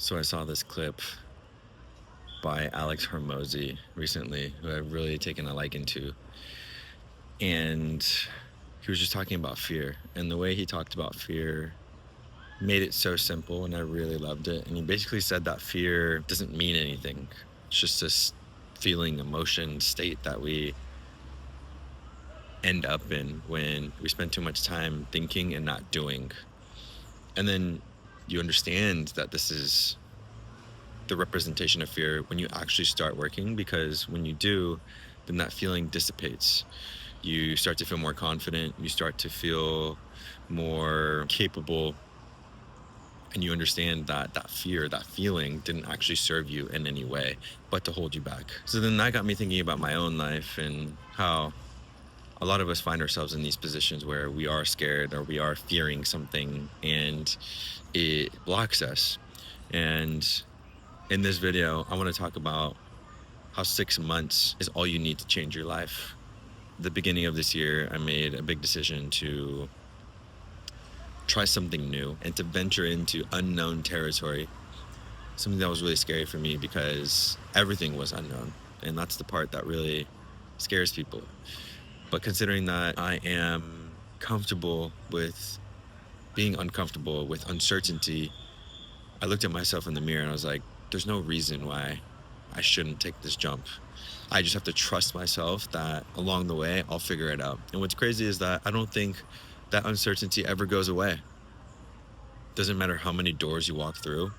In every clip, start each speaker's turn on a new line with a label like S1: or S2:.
S1: So I saw this clip by Alex Hormozy recently, who I've really taken a liking to. And he was just talking about fear. And the way he talked about fear made it so simple, and I really loved it. And he basically said that fear doesn't mean anything. It's just this feeling, emotion, state that we end up in when we spend too much time thinking and not doing. And then you understand that this is the representation of fear when you actually start working, because when you do, then that feeling dissipates. You start to feel more confident, you start to feel more capable, and you understand that that fear, that feeling didn't actually serve you in any way but to hold you back. So then that got me thinking about my own life and how a lot of us find ourselves in these positions where we are scared or we are fearing something and it blocks us. And in this video, I want to talk about how 6 months is all you need to change your life. The beginning of this year, I made a big decision to try something new and to venture into unknown territory. Something that was really scary for me because everything was unknown. And that's the part that really scares people. But considering that I am comfortable with being uncomfortable with uncertainty, I looked at myself in the mirror and I was like, there's no reason why I shouldn't take this jump. I just have to trust myself that along the way, I'll figure it out. And what's crazy is that I don't think that uncertainty ever goes away. Doesn't matter how many doors you walk through,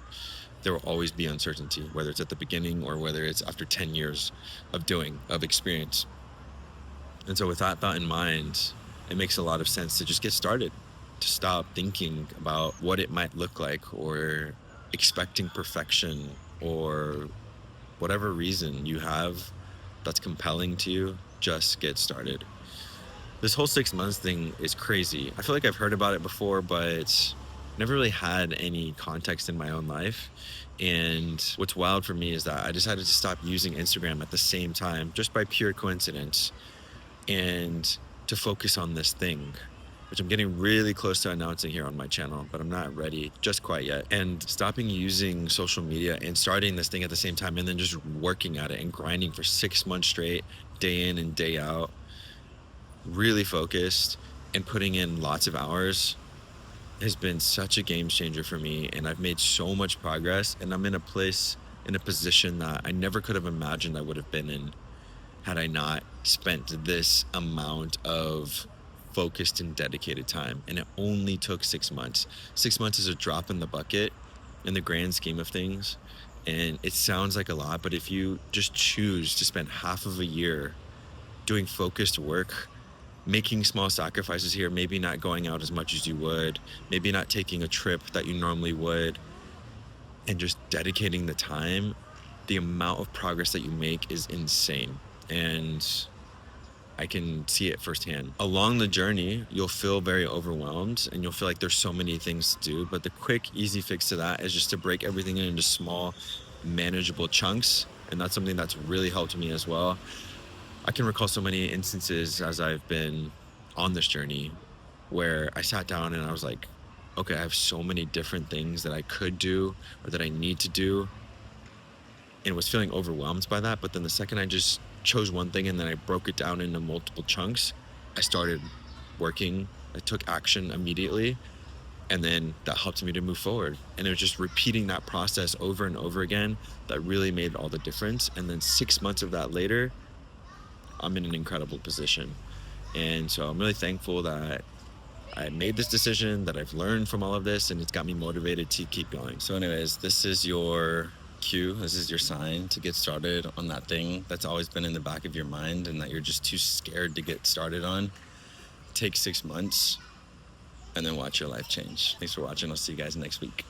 S1: there will always be uncertainty, whether it's at the beginning or whether it's after 10 years of experience. And so with that thought in mind, it makes a lot of sense to just get started, to stop thinking about what it might look like or expecting perfection or whatever reason you have that's compelling to you. Just get started. This whole 6 months thing is crazy. I feel like I've heard about it before, but never really had any context in my own life. And what's wild for me is that I decided to stop using Instagram at the same time, just by pure coincidence, and to focus on this thing, which I'm getting really close to announcing here on my channel, but I'm not ready just quite yet. And stopping using social media and starting this thing at the same time, and then just working at it and grinding for 6 months straight, day in and day out, really focused and putting in lots of hours, has been such a game changer for me. And I've made so much progress, and I'm in a place, in a position that I never could have imagined I would have been in had I not spent this amount of focused and dedicated time. And it only took 6 months. 6 months is a drop in the bucket in the grand scheme of things. And it sounds like a lot, but if you just choose to spend half of a year doing focused work, making small sacrifices here, maybe not going out as much as you would, maybe not taking a trip that you normally would, and just dedicating the time, the amount of progress that you make is insane. And I can see it firsthand. Along the journey, you'll feel very overwhelmed and you'll feel like there's so many things to do. But the quick, easy fix to that is just to break everything into small, manageable chunks. And that's something that's really helped me as well. I can recall so many instances as I've been on this journey where I sat down and I was like, okay, I have so many different things that I could do or that I need to do, and was feeling overwhelmed by that. But then the second I just chose one thing and then I broke it down into multiple chunks, I started working. I took action immediately, and then that helped me to move forward. And it was just repeating that process over and over again that really made all the difference. And then 6 months of that later, I'm in an incredible position. And so I'm really thankful that I made this decision, that I've learned from all of this, and it's got me motivated to keep going. So anyways, this is your cue, this is your sign to get started on that thing that's always been in the back of your mind and that you're just too scared to get started on. Take 6 months and then watch your life change. Thanks for watching. I'll see you guys next week.